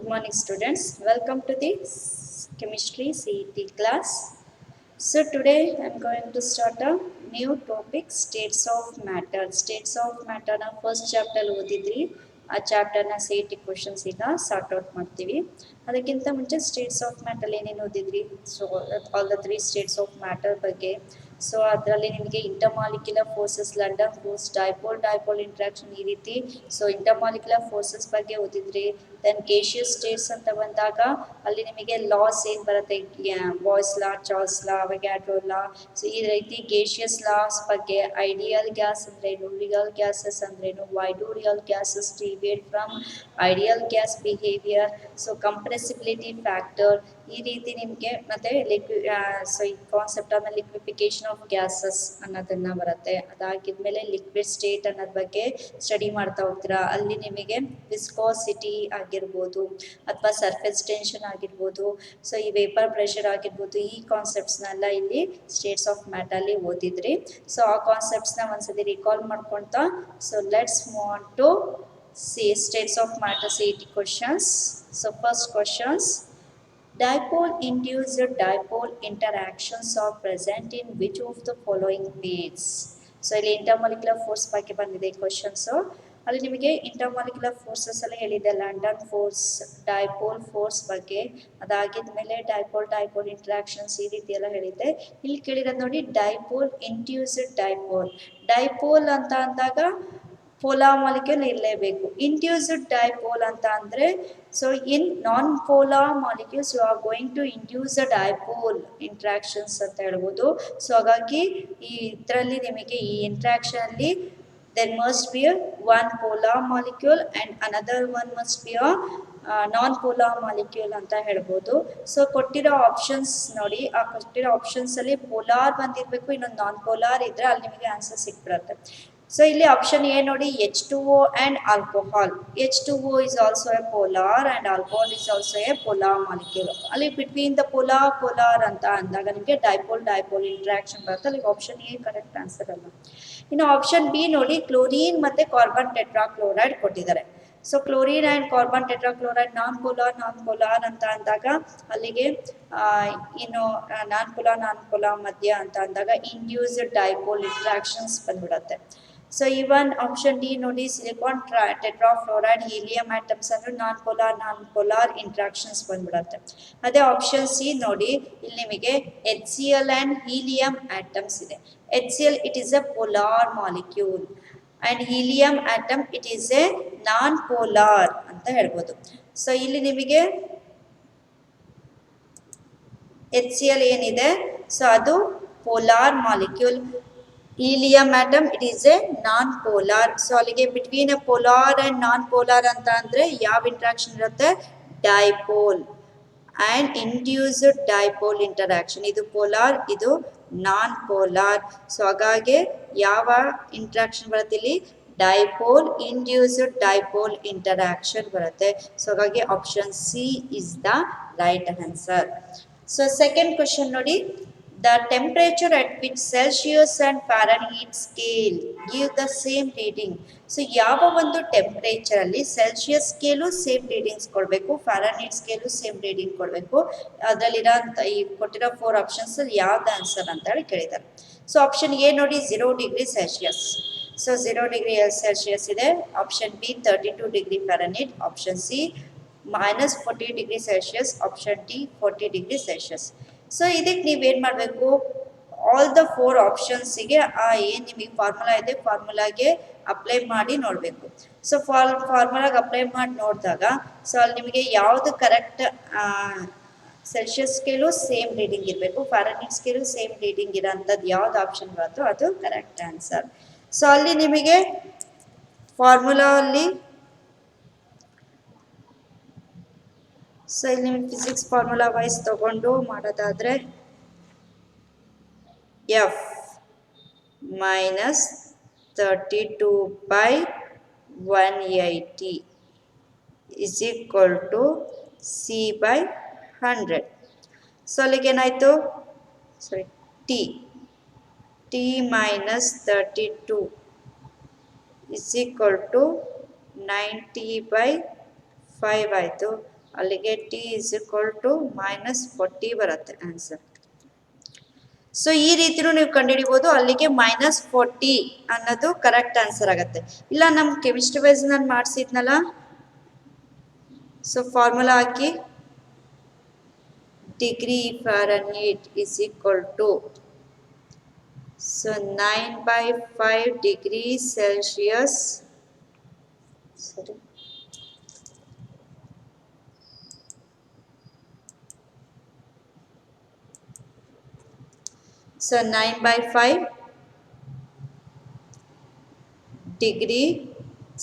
Good morning students. Welcome to the chemistry CET class. So today I am going to start a new topic, states of matter. States of matter na first chapter ಓದಿದ್ರಿ. ಆ ಚಾಪ್ಟರ್ನ C E T questions ಈಗ sort out ಮಾಡ್ತೀವಿ. ಅದಕ್ಕಿಂತ ಮುಂಚೆ states of matter ಏನೇನು ಓದಿದ್ರಿ. So all the 3 states of matter ಬಗ್ಗೆ. ಸೊ ಅದರಲ್ಲಿ ನಿಮಗೆ intermolecular forces, London force, dipole interaction ಈ ರೀತಿ. ಸೊ ಇಂಟರ್ಮಾಲಿಕ್ಯುಲರ್ ಫೋರ್ಸಸ್ ಬಗ್ಗೆ ಓದಿದ್ರಿ. ದೆನ್ ಗೇಷಿಯಸ್ ಸ್ಟೇಟ್ಸ್ ಅಂತ ಬಂದಾಗ ಅಲ್ಲಿ ನಿಮಗೆ ಲಾಸ್ ಏನು ಬರುತ್ತೆ, Boyle's law, Charles law, Avogadro law. So ಈ ರೀತಿ ಗೇಷಿಯಸ್ ಲಾಸ್ ಬಗ್ಗೆ, ಐಡಿಯಲ್ ಗ್ಯಾಸ್ ಅಂದ್ರೇನು, ರಿಯಲ್ ಗ್ಯಾಸಸ್ ಅಂದ್ರೇನು, why do real gases deviate from ideal gas behaviour, so compressibility factor ಈ ರೀತಿ ನಿಮಗೆ ಮತ್ತೆ ಸೊ ಈ ಕಾನ್ಸೆಪ್ಟ್ ಆಮೇಲೆ ಲಿಕ್ವಿಫಿಕೇಶನ್ ಆಫ್ ಗ್ಯಾಸಸ್ ಅನ್ನೋದನ್ನ ಬರುತ್ತೆ. ಅದಾಗಿದ್ಮೇಲೆ ಲಿಕ್ವಿಡ್ ಸ್ಟೇಟ್ ಅನ್ನೋದ್ರ ಬಗ್ಗೆ ಸ್ಟಡಿ ಮಾಡ್ತಾ ಹೋಗ್ತೀರಾ. ಅಲ್ಲಿ ನಿಮಗೆ ವಿಸ್ಕೋಸಿಟಿ ಆಗಿರ್ಬೋದು ಅಥವಾ ಸರ್ಫೇಸ್ ಟೆನ್ಷನ್ ಆಗಿರ್ಬೋದು, ಸೊ ಈ ವೇಪರ್ ಪ್ರೆಷರ್ ಆಗಿರ್ಬೋದು, ಈ ಕಾನ್ಸೆಪ್ಟ್ಸ್ನೆಲ್ಲ ಇಲ್ಲಿ ಸ್ಟೇಟ್ಸ್ ಆಫ್ ಮ್ಯಾಟರಲ್ಲಿ ಓದಿದ್ರಿ. ಸೊ ಆ ಕಾನ್ಸೆಪ್ಟ್ಸ್ನ ಒಂದ್ಸತಿ ರಿಕಾಲ್ ಮಾಡ್ಕೊಳ್ತಾ, so let's move on to states of matter CET questions. So first questions, dipole-induced dipole interactions are present in which of the following ways? So ಇಲ್ಲಿ ಇಂಟರ್ಮಾಲಿಕ್ಯುಲರ್ ಫೋರ್ಸ್ ಬಗ್ಗೆ ಬಂದಿದೆ questions. ಅಲ್ಲಿ ನಿಮಗೆ ಇಂಟರ್ಮಾಲಿಕ್ಯುಲರ್ ಫೋರ್ಸಸ್ ಎಲ್ಲ ಹೇಳಿದೆ, London force, dipole force ಬಗ್ಗೆ. ಅದಾಗಿದ್ಮೇಲೆ dipole interactions ಈ ರೀತಿ ಎಲ್ಲ ಹೇಳಿದ್ದೆ. ಇಲ್ಲಿ ಕೇಳಿರೋದು ನೋಡಿ, ಡೈಪೋಲ್ ಇಂಡ್ಯೂಸ್ಡ್ ಡೈಪೋಲ್ ಅಂತ ಅಂದಾಗ ಪೋಲಾರ್ ಮಾಲಿಕ್ಯೂಲ್ ಇರಲೇಬೇಕು. ಇಂಡ್ಯೂಸ್ಡ್ ಡೈಪೋಲ್ ಅಂತ ಅಂದರೆ, so in non polar molecules you are going to induce a dipole interactions ಅಂತ ಹೇಳ್ಬೋದು. ಸೊ ಹಾಗಾಗಿ ಈ ಇದರಲ್ಲಿ ನಿಮಗೆ ಈ ಇಂಟ್ರಾಕ್ಷನ್ ಅಲ್ಲಿ there must be a one polar molecule and another one must be a non polar molecule ಅಂತ ಹೇಳ್ಬೋದು. ಸೊ ಕೊಟ್ಟಿರೋ ಆಪ್ಷನ್ಸ್ ನೋಡಿ, ಆ ಕೊಟ್ಟಿರೋ ಆಪ್ಷನ್ಸ್ ಅಲ್ಲಿ ಪೋಲಾರ್ ಬಂದಿರಬೇಕು, ಇನ್ನೊಂದು ನಾನ್ ಪೋಲಾರ್ ಇದ್ರೆ ಅಲ್ಲಿ ನಿಮಗೆ ಆನ್ಸರ್ ಸಿಕ್ಬಿಡುತ್ತೆ. ಸೊ ಇಲ್ಲಿ ಆಪ್ಷನ್ ಎ ನೋಡಿ, H2O and alcohol. H2O is also a polar and alcohol is also a polar molecule. ಅಲ್ಲಿ ಬಿಟ್ವೀನ್ ದ ಪೋಲಾರ್ ಅಂತ ಅಂದಾಗ ನಿಮಗೆ ಡೈಪೋಲ್ ಇಂಟ್ರಾಕ್ಷನ್ ಬರುತ್ತೆ. ಅಲ್ಲಿ ಆಪ್ಷನ್ ಎ ಕರೆಕ್ಟ್ ಆನ್ಸರ್ ಅಲ್ಲ. ಇನ್ನು ಆಪ್ಷನ್ ಬಿ ನೋಡಿ, ಕ್ಲೋರಿನ್ ಮತ್ತೆ ಕಾರ್ಬನ್ ಟೆಟ್ರಾಕ್ಲೋರೈಡ್ ಕೊಟ್ಟಿದ್ದಾರೆ. So chlorine and carbon tetrachloride non polar ಅಂತ ಅಂದಾಗ ಅಲ್ಲಿಗೆ ಇನ್ನು ನಾನ್ ಪೋಲಾರ್ ಮಧ್ಯ ಅಂತ ಅಂದಾಗ ಇಂಡ್ಯೂಸ್ಡ್ ಡೈಪೋಲ್ ಇಂಟ್ರಾಕ್ಷನ್ಸ್ ಬಂದ್ಬಿಡುತ್ತೆ. ಸೊ ಇವನ್ ಆಪ್ಷನ್ ಡಿ ನೋಡಿ, ಸಿಲಿಕಾನ್ ಟೆಟ್ರಾಫ್ಲೋರೈಡ್ ಹೀಲಿಯಂ ಆಟಮ್ಸ್ ಅಂದ್ರೆ ನಾನ್ ಪೋಲಾರ್ ಇಂಟ್ರಾಕ್ಷನ್ಸ್ ಬಂದ್ಬಿಡುತ್ತೆ. ಅದೇ ಆಪ್ಷನ್ ಸಿ ನೋಡಿ, ಇಲ್ಲಿ ನಿಮಗೆ HCl ಆ್ಯಂಡ್ ಹೀಲಿಯಂ ಆಟಮ್ಸ್ ಇದೆ. HCl it is a polar molecule and helium atom it is a non polar ಅಂತ ಹೇಳ್ಬೋದು. ಸೊ ಇಲ್ಲಿ ನಿಮಗೆ HCl ಏನಿದೆ, ಸೊ ಅದು polar molecule. Helium atom it is a non polar. So ಅಲ್ಲಿಗೆ between a polar and non polar ಅಂತ ಅಂದರೆ ಯಾವ ಇಂಟ್ರಾಕ್ಷನ್ ಇರುತ್ತೆ, dipole and induced dipole interaction. ಇದು ಪೋಲಾರ್, ಇದು ನಾನ್ ಪೋಲಾರ್. ಸೊ ಹಾಗಾಗಿ ಯಾವ ಇಂಟ್ರಾಕ್ಷನ್ ಬರುತ್ತೆ ಇಲ್ಲಿ, ಡೈಪೋಲ್ ಇಂಡ್ಯೂಸ್ಡ್ ಡೈಪೋಲ್ ಇಂಟರಾಕ್ಷನ್ ಬರುತ್ತೆ. ಸೊ ಹಾಗಾಗಿ option C is the right answer. So second question ನೋಡಿ, the temperature at which Celsius and Fahrenheit scale give the same reading. So ಯಾವ ಒಂದು temperature ಅಲ್ಲಿ ಸೆಲ್ಸಿಯಸ್ ಸ್ಕೇಲು ಸೇಮ್ ರೀಡಿಂಗ್ಸ್ ಕೊಡಬೇಕು, Fahrenheit scale same reading ಕೊಡಬೇಕು. ಅದರಲ್ಲಿರೋ ಈ ಕೊಟ್ಟಿರೋ 4 options ಅಲ್ಲಿ ಯಾವ್ದು ಆನ್ಸರ್ ಅಂತ ಹೇಳಿ ಕೇಳಿದ್ದಾರೆ. ಸೊ ಆಪ್ಷನ್ ಎ ನೋಡಿ, 0 degree Celsius. So 0 degree Celsius ಇದೆ. Option B 32 degree Fahrenheit. Option C -40 degree Celsius. Option D 40 degree Celsius. So ಇದಕ್ಕೆ ನೀವೇನು ಮಾಡಬೇಕು, ಆಲ್ ದ 4 ಆಪ್ಷನ್ಸಿಗೆ ಏನು ನಿಮಗೆ ಫಾರ್ಮುಲಾ ಇದೆ ಫಾರ್ಮುಲಾಗೆ ಅಪ್ಲೈ ಮಾಡಿ ನೋಡಬೇಕು. ಸೊ ಫಾರ್ಮುಲಾಗೆ ಅಪ್ಲೈ ಮಾಡಿ ನೋಡಿದಾಗ ಸೊ ಅಲ್ಲಿ ನಿಮಗೆ ಯಾವುದು correct, Celsius scale same reading ಇರಬೇಕು, ಫ್ಯಾರನ್ಹೀಟ್ ಸ್ಕೇಲು ಸೇಮ್ ರೀಡಿಂಗ್ ಇರೋಂಥದ್ದು ಯಾವ್ದು ಆಪ್ಷನ್ ಬರುತ್ತೋ ಅದು ಕರೆಕ್ಟ್ ಆನ್ಸರ್. ಸೊ ಅಲ್ಲಿ ನಿಮಗೆ ಫಾರ್ಮುಲಾ ಅಲ್ಲಿ, ಸೊ ಇಲ್ಲಿ ನಿಮಗೆ ಫಿಸಿಕ್ಸ್ ಫಾರ್ಮುಲಾ ವೈಸ್ ತಗೊಂಡು ಮಾಡೋದಾದರೆ F minus 32/180 is equal to C/100. So ಅಲ್ಲಿಗೆ ಏನಾಯಿತು, ಸಾರಿ T minus 32 is equal to 90/5 ಆಯಿತು. ಅಲ್ಲಿಗೆ ಟಿ ಇಸ್ ಈಕ್ವಲ್ ಟು -40 ಬರುತ್ತೆ ಆನ್ಸರ್. ಸೊ ಈ ರೀತಿನೂ ನೀವು ಕಂಡುಹಿಡಿಬೋದು. ಅಲ್ಲಿಗೆ -40 ಅನ್ನೋದು ಕರೆಕ್ಟ್ ಆನ್ಸರ್ ಆಗುತ್ತೆ. ಇಲ್ಲ ನಮ್ಮ ಕೆಮಿಸ್ಟ್ರಿ ವೈಸ್ ನಾನು ಮಾಡಿಸಿದ್ನಲ್ಲ, ಸೊ ಫಾರ್ಮುಲಾ ಹಾಕಿ degree Fahrenheit is equal to, so 9/5 degree Celsius, ಸರಿ, so 9/5 degree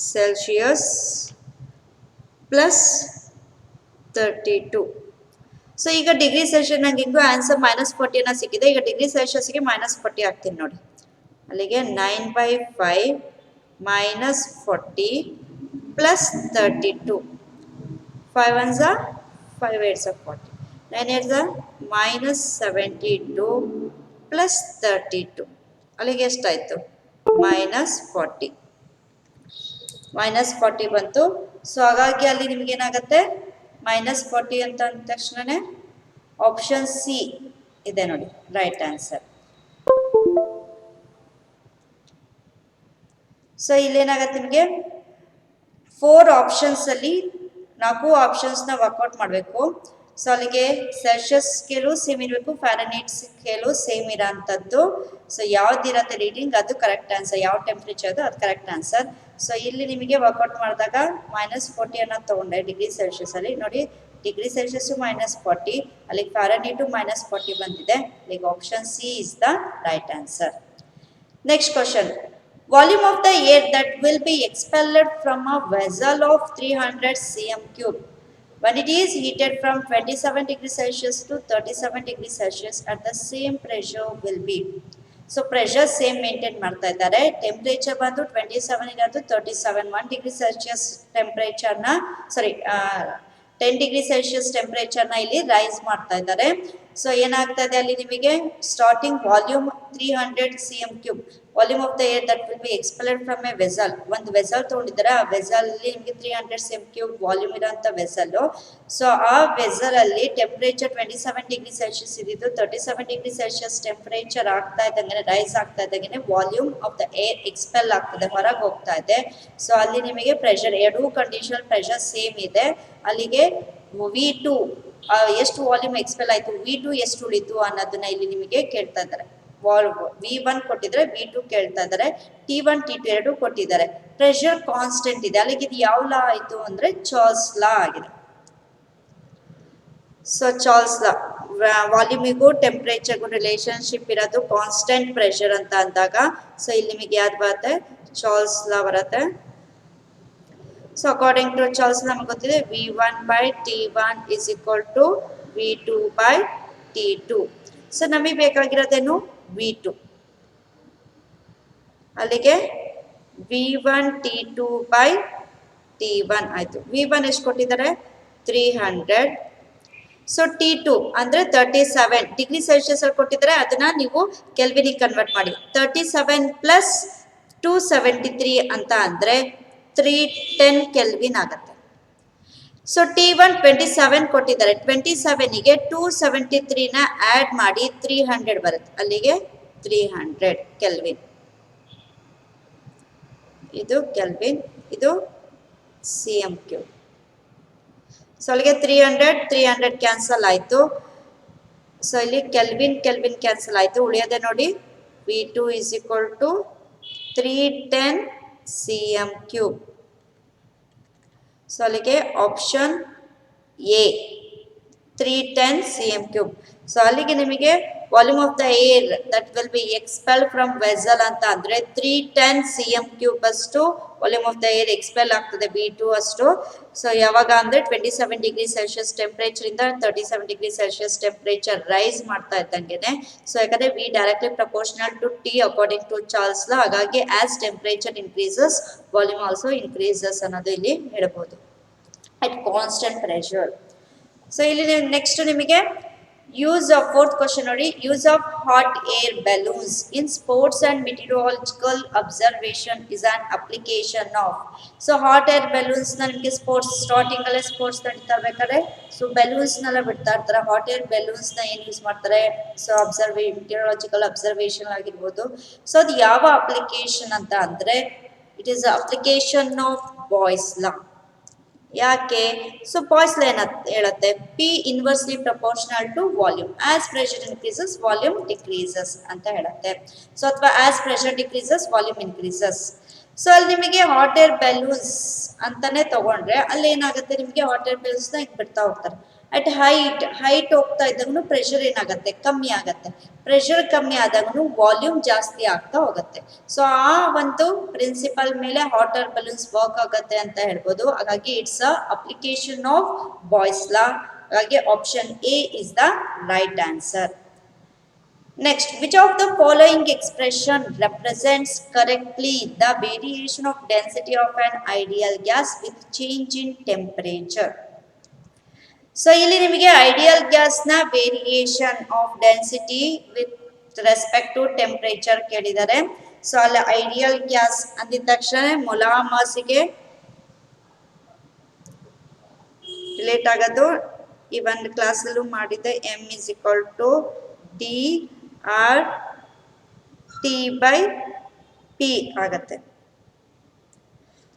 Celsius plus 32. So ಈಗ ಡಿಗ್ರಿ ಸೆಲ್ಸಿಯಸ್ ನಂಗೆ ಹಿಂಗೂ ಆನ್ಸರ್ -40 ಅನ್ನೋ ಸಿಕ್ಕಿದೆ. ಈಗ ಡಿಗ್ರಿ ಸೆಲ್ಸಿಯಸ್ಗೆ -40 ಹಾಕ್ತೀನಿ ನೋಡಿ. ಅಲ್ಲಿಗೆ 9/5 -40 plus 32. 5 ones are 5 8s are 40. 9 8s are -72 plus 32. ಅಲ್ಲಿಗೆ ಎಷ್ಟಾಯಿತು? -40. -40 ಬಂತು. ಸೊ ಹಾಗಾಗಿ ಅಲ್ಲಿ ನಿಮ್ಗೆ ಏನಾಗುತ್ತೆ, -40 ಅಂತ ಅಂದ ತಕ್ಷಣನೇ ಆಪ್ಷನ್ ಸಿ ಇದೆ ನೋಡಿ ರೈಟ್ ಆನ್ಸರ್. ಸೊ ಇಲ್ಲೇನಾಗತ್ತೆ ನಿಮಗೆ 4 ಆಪ್ಷನ್ಸ್ ಅಲ್ಲಿ 4 ಆಪ್ಷನ್ಸ್ನ ವರ್ಕೌಟ್ ಮಾಡಬೇಕು. ಸೊ ಅಲ್ಲಿಗೆ ಸೆಲ್ಸಿಯಸ್ ಸ್ಕೇಲು ಸೇಮ್ ಇರಬೇಕು, ಫ್ಯಾರನ್ಹೀಟ್ ಸ್ಕೇಲು ಸೇಮ್ ಇರೋ ಅಂಥದ್ದು. ಸೊ ಯಾವ್ದಿರತ್ತೆ ರೀಡಿಂಗ್ ಅದು ಕರೆಕ್ಟ್ ಆನ್ಸರ್, ಯಾವ ಟೆಂಪ್ರೇಚರ್ ಅದು ಕರೆಕ್ಟ್ ಆನ್ಸರ್. ಸೊ ಇಲ್ಲಿ ನಿಮಗೆ ವರ್ಕೌಟ್ ಮಾಡಿದಾಗ -40 ಅನ್ನೋದು ತೊಗೊಂಡೆ ಡಿಗ್ರಿ ಸೆಲ್ಸಿಯಸ್ ಅಲ್ಲಿ ನೋಡಿ. ಡಿಗ್ರಿ ಸೆಲ್ಸಿಯಸ್ -40, ಅಲ್ಲಿಗೆ ಫ್ಯಾರನ್ಹೀಟು -40 ಬಂದಿದೆ. ಅಲ್ಲಿಗೆ option C is the right answer. Next question. Volume of the air that will be expelled from a vessel of 300 cm3 when it is heated from 27 degrees Celsius to 37 degrees Celsius at the same pressure will be. So pressure same maintain ಮಾಡ್ತಾ ಇದ್ದಾರೆ. Temperature ಬಂದು 27 ಇರೋದು 37 1 degree Celsius ಟೆಂಪ್ರೇಚರ್ನ 10 degree Celsius ಟೆಂಪ್ರೇಚರ್ನ ಇಲ್ಲಿ rice ಮಾಡ್ತಾ ಇದ್ದಾರೆ. So ಏನಾಗ್ತಾ ಇದೆ ಅಲ್ಲಿ ನಿಮಗೆ starting volume 300 cm3, volume of the air that will B expelled from A vessel. ಒಂದು ವೆಸಲ್ ತೊಗೊಂಡಿದ್ದಾರೆ, ಆ ವೆಸಲ್ ಅಲ್ಲಿ ನಿಮಗೆ 300 cm3 ವಾಲ್ಯೂಮ್ ಇರೋಂಥ ವೆಸಲ್ಲು. ಸೊ ಆ ವೆಸಲ್ ಅಲ್ಲಿ ಟೆಂಪ್ರೇಚರ್ 27 ಡಿಗ್ರಿ ಸೆಲ್ಸಿಯಸ್ ಇದ್ದಿದ್ದು 37 ಡಿಗ್ರಿ ಸೆಲ್ಸಿಯಸ್ ಟೆಂಪ್ರೇಚರ್ ಆಗ್ತಾ ಇದ್ದಂಗೆ ರೈಸ್ ಆಗ್ತಾ ಇದ್ದಂಗೆ volume of the air expel ಆಗ್ತದೆ, ಹೊರಗೆ ಹೋಗ್ತಾ ಇದೆ. ಸೊ ಅಲ್ಲಿ ನಿಮಗೆ ಪ್ರೆಷರ್, ಎರಡೂ ಕಂಡೀಷನಲ್ ಪ್ರೆಷರ್ ಸೇಮ್ ಇದೆ. ಅಲ್ಲಿಗೆ V2 ಎಷ್ಟು ವಾಲ್ಯೂಮ್ ಎಕ್ಸ್ಪೆಲ್ ಆಯಿತು, V2 ಎಷ್ಟು ಉಳಿತು ಅನ್ನೋದನ್ನ ಇಲ್ಲಿ ನಿಮಗೆ ಕೇಳ್ತಾ ಇದ್ದಾರೆ. V1 ಕೊಟ್ಟಿದ್ರೆ V2 ಕೇಳ್ತಾ ಇದ್ದಾರೆ, T1 T2 ಎರಡು ಕೊಟ್ಟಿದ್ದಾರೆ. ಪ್ರೆಷರ್ ಕಾನ್ಸ್ಟೆಂಟ್ ಇದೆ. ಅಲ್ಲಿಗೆ ಇದು ಯಾವ ಲಾ ಆಯಿತು ಅಂದರೆ ಚಾರ್ಲ್ಸ್ ಲಾ ಆಗಿದೆ. ಸೊ ಚಾರ್ಲ್ಸ್ ಲಾ, ವಾಲ್ಯೂಮಿಗೂ ಟೆಂಪ್ರೇಚರ್ಗೂ ರಿಲೇಶನ್ಶಿಪ್ ಇರೋದು ಕಾನ್ಸ್ಟೆಂಟ್ ಪ್ರೆಷರ್ ಅಂತ ಅಂದಾಗ, ಸೊ ಇಲ್ಲಿ ನಿಮಗೆ ಯಾವ್ದು ಬರುತ್ತೆ, ಚಾರ್ಲ್ಸ್ ಲಾ ಬರುತ್ತೆ. ಸೊ ಅಕಾರ್ಡಿಂಗ್ ಟು ಚಾರ್ಲ್ಸ್ ನಮಗೆ ಗೊತ್ತಿದೆ V1/T1 is equal to V2/T2. So ನಮಗೆ ಬೇಕಾಗಿರೋದೇನು V2. ಅಲ್ಲಿಗೆ V1 T2/T1 ಆಯಿತು. V1 ಎಷ್ಟು ಕೊಟ್ಟಿದ್ದಾರೆ 300. ಸೊ T2 ಅಂದರೆ 37 ಡಿಗ್ರಿ ಸೆಲ್ಸಿಯಸ್ ಅಲ್ಲಿ ಕೊಟ್ಟಿದ್ದಾರೆ, ಅದನ್ನ ನೀವು ಕೆಲ್ವಿನಿಗೆ ಕನ್ವರ್ಟ್ ಮಾಡಿ. 37 ಪ್ಲಸ್ 273 ಅಂತ ಅಂದರೆ 310 ಕೆಲ್ವಿನ್ ಆಗುತ್ತೆ. ಸೊ T1 27 ಕೊಟ್ಟಿದ್ದಾರೆ, 27ಗೆ 273ನ ಆ್ಯಡ್ ಮಾಡಿ 300 ಬರುತ್ತೆ. ಅಲ್ಲಿಗೆ 300 ಕೆಲ್ವಿನ್. ಇದು ಕೆಲ್ವಿನ್, ಇದು cm3. ಸೊ ಅಲ್ಲಿಗೆ 300 ಕ್ಯಾನ್ಸಲ್ ಆಯಿತು. ಸೊ ಇಲ್ಲಿ ಕೆಲ್ವಿನ್ ಕ್ಯಾನ್ಸಲ್ ಆಯಿತು. ಉಳಿಯೋದೆ ನೋಡಿ V2 is equal to 310 cm3. So ಅಲ್ಲಿಗೆ ಆಪ್ಷನ್ ಎ 310 cm3. ಸೊ ಅಲ್ಲಿಗೆ ನಿಮಗೆ volume of the air that will be expel from vessel ಅಂತ ಅಂದರೆ 310 cm3 ಅಷ್ಟು volume of the air expel ಆಗ್ತದೆ, V2 ಅಷ್ಟು. ಸೊ ಯಾವಾಗ ಅಂದರೆ 27 ಡಿಗ್ರಿ ಸೆಲ್ಸಿಯಸ್ ಟೆಂಪ್ರೇಚರಿಂದ 37 ಡಿಗ್ರಿ ಸೆಲ್ಸಿಯಸ್ ಟೆಂಪ್ರೇಚರ್ ರೈಸ್ ಮಾಡ್ತಾ ಇದ್ದಂಗೆ. ಸೊ ಯಾಕಂದರೆ V directly proportional to T according to Charles law. ಹಾಗಾಗಿ as temperature increases volume also increases ಅನ್ನೋದು ಇಲ್ಲಿ ಹೇಳ್ಬೋದು ಅಟ್ ಕಾನ್ಸ್ಟೆಂಟ್ ಪ್ರೆಷರ್. ಸೊ ಇಲ್ಲಿ ನೆಕ್ಸ್ಟ್ ನಿಮಗೆ ಯೂಸ್ ಆಫ್ ಫೋರ್ತ್ ಕ್ವಶನ್ ನೋಡಿ, use of hot air balloons in sports and meteorological observation is an application of. So hot air balloons ನಿಮಗೆ sports starting ಅಲ್ಲೇ sports ನಡೀತಾ ಇರ್ಬೇಕಾದ್ರೆ ಸೊ ಬಲೂನ್ಸ್ನೆಲ್ಲ ಬಿಡ್ತಾ ಇರ್ತಾರೆ. Hot air ಬಲೂನ್ಸ್ನ ಏನು ಯೂಸ್ ಮಾಡ್ತಾರೆ, ಸೊ ಮೆಟೀರಿಯಾಲಜಿಕಲ್ ಅಬ್ಸರ್ವೇಷನ್ ಆಗಿರ್ಬೋದು. ಸೊ ಅದು ಯಾವ ಅಪ್ಲಿಕೇಶನ್ ಅಂತ ಅಂದರೆ it is application of Boyle's law. ಯಾಕೆ? ಸೊ ಬಾಯ್ಸ್ ಲಾ ಏನ ಹೇಳುತ್ತೆ, P inversely proportional to volume, as pressure increases volume decreases ಅಂತ ಹೇಳುತ್ತೆ. ಸೊ ಅಥವಾ as pressure decreases volume increases. So ಅಲ್ಲಿ ನಿಮಗೆ ಹಾಟ್ ಏರ್ ಬಲೂನ್ಸ್ ಅಂತಾನೆ ತಗೊಂಡ್ರೆ ಅಲ್ಲಿ ಏನಾಗುತ್ತೆ, ನಿಮಗೆ ಹಾಟ್ ಏರ್ ಬಲೂನ್ಸ್ನ ಹಿಂಗೆ ಬಿಡ್ತಾ ಹೋಗ್ತಾರೆ. ಅಟ್ ಹೈಟ್ ಹೋಗ್ತಾ ಇದ್ದಾಗೂ ಪ್ರೆಷರ್ ಏನಾಗುತ್ತೆ, ಕಮ್ಮಿ ಆಗುತ್ತೆ. ಪ್ರೆಷರ್ ಕಮ್ಮಿ ಆದಾಗೂ ವಾಲ್ಯೂಮ್ ಜಾಸ್ತಿ ಆಗ್ತಾ ಹೋಗುತ್ತೆ. ಸೊ ಆ ಒಂದು ಪ್ರಿನ್ಸಿಪಲ್ ಮೇಲೆ ಹಾಟ್ ಏರ್ ಬಲೂನ್ಸ್ ವರ್ಕ್ ಆಗುತ್ತೆ ಅಂತ ಹೇಳ್ಬೋದು. ಹಾಗಾಗಿ it's a application of Boyle's law. ಹಾಗಾಗಿ option A is the right answer. Next, which of the following expression represents correctly the variation of density of an ideal gas with change in temperature? So ಇಲ್ಲಿ ನಿಮಗೆ ideal ಗ್ಯಾಸ್ನ variation of density with respect to temperature ಕೇಳಿದ್ದಾರೆ. So ಅಲ್ಲಿ ideal gas ಅಂದಿದ ತಕ್ಷಣ ಮೊಲಾಮಾಸಿಗೆ relate ಆಗೋದು ಈ ಒಂದು ಕ್ಲಾಸಲ್ಲೂ ಮಾಡಿದ್ದೆ, M is equal to D R T by P ಆಗುತ್ತೆ.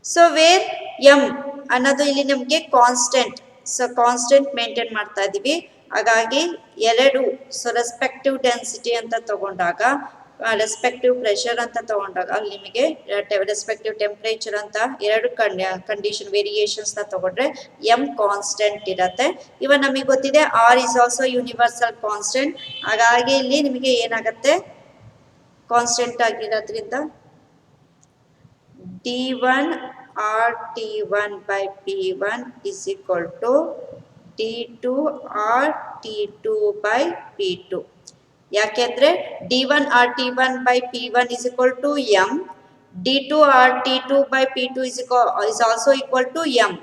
ಸೊ ವೇರ್ ಎಮ್ ಅನ್ನೋದು ಇಲ್ಲಿ ನಮಗೆ ಕಾನ್ಸ್ಟೆಂಟ್, ಸೊ ಕಾನ್ಸ್ಟೆಂಟ್ ಮೇಂಟೈನ್ ಮಾಡ್ತಾ ಇದ್ದೀವಿ. ಹಾಗಾಗಿ ಎರಡು, ಸೊ ರೆಸ್ಪೆಕ್ಟಿವ್ ಡೆನ್ಸಿಟಿ ಅಂತ ತಗೊಂಡಾಗ, ರೆಸ್ಪೆಕ್ಟಿವ್ ಪ್ರೆಷರ್ ಅಂತ ತಗೊಂಡಾಗ ಅಲ್ಲಿ ನಿಮಗೆ ರೆಸ್ಪೆಕ್ಟಿವ್ ಟೆಂಪರೇಚರ್ ಅಂತ ಎರಡು ಕಂಡೀಷನ್ ವೇರಿಯೇಷನ್ಸ್ನ ತಗೊಂಡ್ರೆ ಎಮ್ ಕಾನ್ಸ್ಟೆಂಟ್ ಇರುತ್ತೆ. ಇವನ್ ನಮಗೆ ಗೊತ್ತಿದೆ R is also universal constant. ಹಾಗಾಗಿ ಇಲ್ಲಿ ನಿಮಗೆ ಏನಾಗುತ್ತೆ, ಕಾನ್ಸ್ಟೆಂಟ್ ಆಗಿರೋದ್ರಿಂದ D1 RT1 by P1 is equal to D2 RT2 by P2. ಯಾಕೆಂದ್ರೆ D1 RT1 by P1 is equal to M, D2 RT2 by P2 is also equal to M.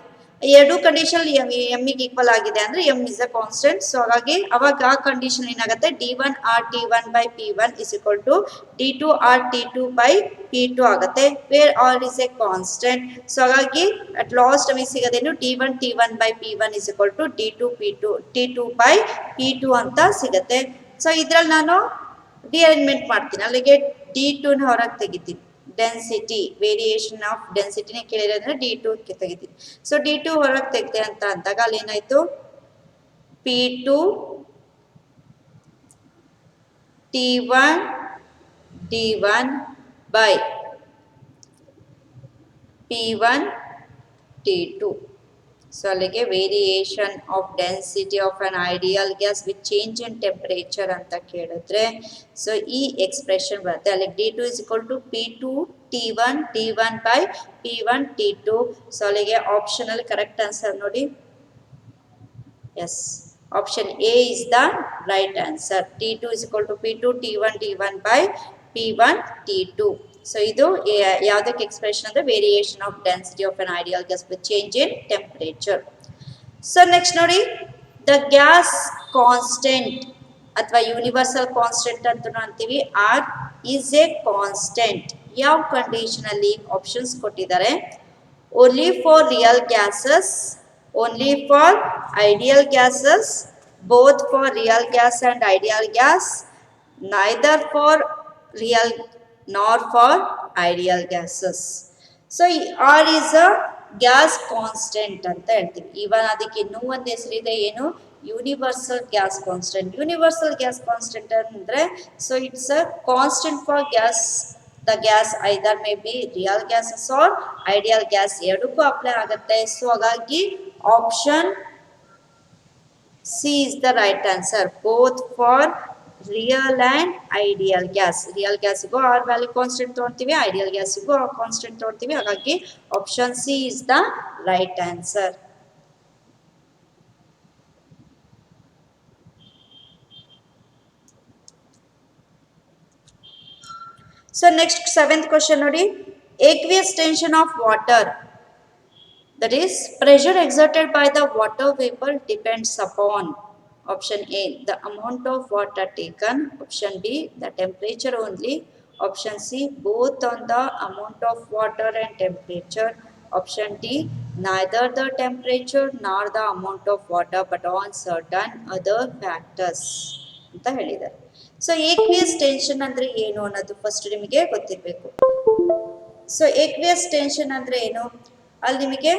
ಎರಡು condition M ಗೆ equal ಆಗಿದೆ ಅಂದ್ರೆ M is a constant. So ಹಾಗಾಗಿ ಅವಾಗ ಆ condition ಏನಾಗುತ್ತೆ, D1 RT1 by P1 is equal to D2 RT2 by P2 ಆಗುತ್ತೆ, where are is A constant. So ಹಾಗಾಗಿ ಅಟ್ ಲಾಸ್ಟ್ ನಮಗೆ ಸಿಗೋದೇನು, D1 T1 by P1 is equal to D2 T2 by P2 ಅಂತ ಸಿಗುತ್ತೆ. So ಇದ್ರಲ್ಲಿ ನಾನು ಡಿಅರೇಂಜ್ಮೆಂಟ್ ಮಾಡ್ತೀನಿ, ಅಲ್ಲಿಗೆ D2 ನ ಹೊರಗೆ ತೆಗಿತೀನಿ. ಡೆನ್ಸಿಟಿ ವೇರಿಯೇಷನ್ ಆಫ್ ಡೆನ್ಸಿಟಿನೇ ಕೇಳಿರೋದ್ರೆ D2 ತೆಗಿತೀನಿ. ಸೊ D2 ಹೊರಗೆ ತೆಗ್ದೆ ಅಂತ ಅಂದಾಗ ಅಲ್ಲಿ ಏನಾಯ್ತು, P2 T1 D1 by P1 T2. So ಅಲ್ಲಿಗೆ variation of density of an ideal gas with change in temperature ಅಂತ ಕೇಳಿದ್ರೆ ಸೊ ಈ ಎಕ್ಸ್ಪ್ರೆಷನ್ ಬರುತ್ತೆ. ಅಲ್ಲಿಗೆ D2 is equal to P2 T1 D1 by P1 T2. So ಅಲ್ಲಿಗೆ option ಅಲ್ಲಿ correct answer ನೋಡಿ, yes option A is the right answer. T2 is equal to P2 T1 D1 by P1 T2. So ಇದು ಯಾವುದಕ್ಕೆ expression ಅಂದ್ರೆ variation of density of an ideal gas with change in temperature. So next ನೋಡಿ, the gas constant ಅಥವಾ universal constant ಅಂತ ಅಂತೀವಿ, R is A constant. ಯಾವ condition ಅಲ್ಲಿ options ಕೊಟ್ಟಿದ್ದಾರೆ, only for real gases, only for ideal gases, both for real gas and ideal gas, neither for real nor for ideal gases. So R is a gas constant ಅಂತ ಹೇಳ್ತೀವಿ. ಇವನ್ ಅದಕ್ಕೆ ಇನ್ನೂ ಒಂದು ಹೆಸರಿದೆ, ಏನು, universal gas constant. Universal gas constant ಅಂದ್ರೆ so it's a constant for gas, the gas either may be real gases or ideal gas, ಎರಡಕ್ಕೂ apply ಆಗುತ್ತೆ. ಸೊ ಹಾಗಾಗಿ option C is the right answer, both for real and ideal gas. Real ಗ್ಯಾಸ್ಗೂ R value constant ತೊಗೊಳ್ತೀವಿ, ideal ಗ್ಯಾಸ್ಗೂ R constant ತೊಗೊಳ್ತೀವಿ. ಹಾಗಾಗಿ option C is the right answer. So next 7th question ನೋಡಿ, aqueous tension of water, that is pressure exerted by the water vapor depends upon Option A, the amount of water taken. Option B, the temperature only. Option C, both on the amount of water and temperature. Option D, neither the temperature nor the amount of water but on certain other factors ಅಂತ ಹೇಳಿದ್ದಾರೆ. So ಏಕ್ವಿಯಸ್ tension ಅಂದ್ರೆ ಏನು ಅನ್ನೋದು first ನಿಮಗೆ ಗೊತ್ತಿರಬೇಕು. So ಏಕ್ವಿಯಸ್ tension ಅಂದ್ರೆ ಏನು, ಅಲ್ಲಿ ನಿಮಗೆ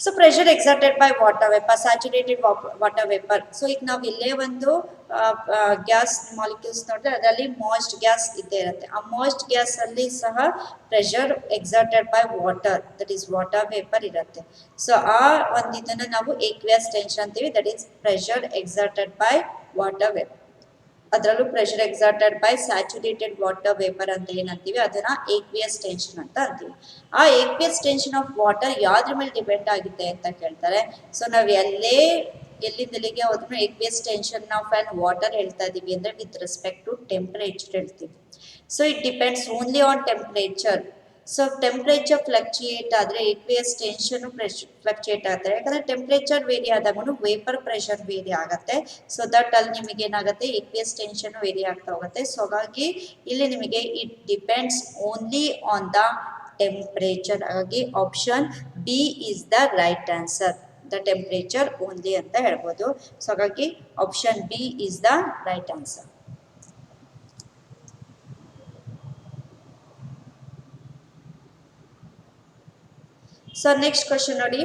so pressure exerted by water vapour, saturated water vapour. So ಈಗ ನಾವು ಇಲ್ಲೇ ಒಂದು ಗ್ಯಾಸ್ ಮಾಲಿಕ್ಯೂಲ್ಸ್ ನೋಡಿದ್ರೆ ಅದರಲ್ಲಿ ಮಾಯ್ಸ್ಟ್ ಗ್ಯಾಸ್ ಇದ್ದೇ ಇರುತ್ತೆ. ಆ ಮಾಯ್ಸ್ಟ್ ಗ್ಯಾಸ್ ಅಲ್ಲಿ ಸಹ pressure exerted by water, that is water vapour ಇರುತ್ತೆ. ಸೊ ಆ ಒಂದು ಇದನ್ನು ನಾವು ಏಕ್ವಿಯಸ್ ಟೆನ್ಷನ್ ಅಂತೀವಿ, that is pressure exerted by water vapour. ಅದರಲ್ಲೂ pressure exerted by saturated water vapour ಅಂತ ಏನಂತೀವಿ ಅದನ್ನ ಏಕ್ವಿಯಸ್ ಟೆನ್ಷನ್ ಅಂತ ಅಂತೀವಿ. ಆ ಏಕ್ವಿಯಸ್ ಟೆನ್ಷನ್ ಆಫ್ ವಾಟರ್ ಯಾವ್ದ್ರ ಮೇಲೆ ಡಿಪೆಂಡ್ ಆಗಿದೆ ಅಂತ ಕೇಳ್ತಾರೆ. ಸೊ ನಾವು ಎಲ್ಲಿಂದಲ್ಲಿಗೆ ಹೋದ್ರೂ aqueous tension of an water ಹೇಳ್ತಾ ಇದೀವಿ ಅಂದ್ರೆ ವಿತ್ ರೆಸ್ಪೆಕ್ಟ್ ಟು ಟೆಂಪರೇಚರ್ ಹೇಳ್ತೀವಿ. So it depends only on temperature. So temperature fluctuate ಆದರೆ ಏಕ್ವಿಯಸ್ ಟೆನ್ಷನ್ ಫ್ಲಕ್ಚುಯೇಟ್ ಆಗುತ್ತೆ. ಯಾಕಂದ್ರೆ ಟೆಂಪರೇಚರ್ ವೇರಿ ಆದಾಗೂ ವೇಪರ್ ಪ್ರೆಷರ್ ವೇರಿ ಆಗುತ್ತೆ. ಸೊ ದಟ್ ಅಲ್ಲಿ ನಿಮಗೆ ಏನಾಗುತ್ತೆ ಏಕ್ವಿಯಸ್ ಟೆನ್ಷನ್ ವೇರಿ ಆಗ್ತಾ ಹೋಗುತ್ತೆ. ಸೊ ಹಾಗಾಗಿ ಇಲ್ಲಿ ನಿಮಗೆ it depends only on the temperature. ಹಾಗಾಗಿ option B is the right answer, the temperature only ಅಂತ ಹೇಳ್ಬೋದು. ಸೊ ಹಾಗಾಗಿ option B is the right answer. So next question ನೋಡಿ,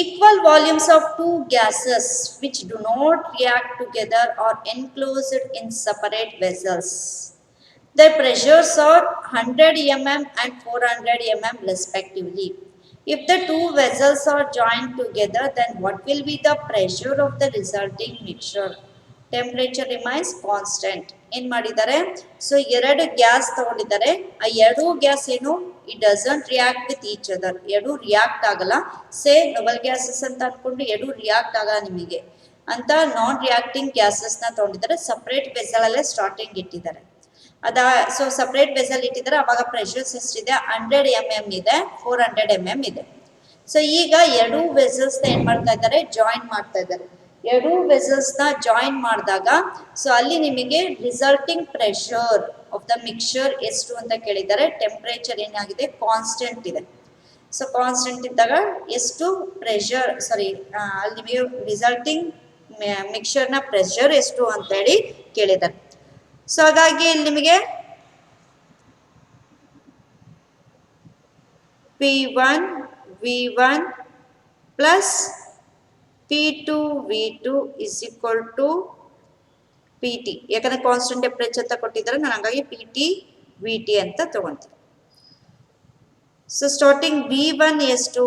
equal volumes of two gases which do not react together are enclosed in separate vessels. Their pressures are 100 mm and 400 mm respectively. If the two vessels are joined together, then what will be the pressure of the resulting mixture? Temperature remains constant. ಏನು ಮಾಡಿದ್ದಾರೆ, so ಎರಡು gas ತಗೊಂಡಿದ್ದಾರೆ. ಆ ಎರಡು gas ಏನು, it doesn't react with each other, ಎರಡು react ಆಗಲ್ಲ. ಸೇ Nobel gases ಅಂತ ಅನ್ಕೊಂಡು ಎರಡು ರಿಯಾಕ್ಟ್ ಆಗಲ್ಲ ನಿಮಗೆ ಅಂತ ನಾನ್ ರಿಯಾಕ್ಟಿಂಗ್ ಗ್ಯಾಸಸ್ನ ತಗೊಂಡಿದ್ದಾರೆ. ಸಪ್ರೇಟ್ ವೆಸಲ್ ಅಲ್ಲೇ ಸ್ಟಾರ್ಟಿಂಗ್ ಇಟ್ಟಿದ್ದಾರೆ. ಸೊ ಸಪ್ರೇಟ್ ವೆಸಲ್ ಇಟ್ಟಿದ್ದಾರೆ. ಅವಾಗ ಪ್ರೆಷರ್ಸ್ ಎಷ್ಟಿದೆ, 100 mm ಇದೆ, 400 mm ಇದೆ. ಸೊ ಈಗ ಎರಡು ವೆಸಲ್ಸ್ನ ಏನ್ ಮಾಡ್ತಾ ಇದ್ದಾರೆ, ಜಾಯಿನ್ ಮಾಡ್ತಾ ಇದ್ದಾರೆ. ಎರಡು ವೆಸಲ್ಸ್ನ ಜಾಯಿನ್ ಮಾಡಿದಾಗ ಸೊ ಅಲ್ಲಿ ನಿಮಗೆ resulting pressure of the mixture ಎಷ್ಟು ಅಂತ ಕೇಳಿದ್ದಾರೆ. ಟೆಂಪರೇಚರ್ ಏನಾಗಿದೆ, ಕಾನ್ಸ್ಟೆಂಟ್ ಇದೆ. ಸೊ ಕಾನ್ಸ್ಟೆಂಟ್ ಇದ್ದಾಗ ಎಷ್ಟು ಪ್ರೆಷರ್, ಅಲ್ಲಿ ನಿಮಗೆ ರಿಸಲ್ಟಿಂಗ್ ಮಿಕ್ಸ್ಚರ್ನ ಪ್ರೆಷರ್ ಎಷ್ಟು ಅಂತ ಹೇಳಿ ಕೇಳಿದ್ದಾರೆ. ಸೊ ಹಾಗಾಗಿ ಇಲ್ಲಿ ನಿಮಗೆ P1 V1 plus P2 V2 is equal to PT. ಯಾಕಂದ್ರೆ ಕಾನ್ಸ್ಟೆಂಟ್ ಟೆಂಪರೇಚರ್ ಅಂತ ಕೊಟ್ಟಿದ್ದಾರೆ, ನಾನು ಹಾಗಾಗಿ PT VT ಅಂತ ತಗೊಂತೀನಿ. ಸೊ ಸ್ಟಾರ್ಟಿಂಗ್ V1 ಎಷ್ಟು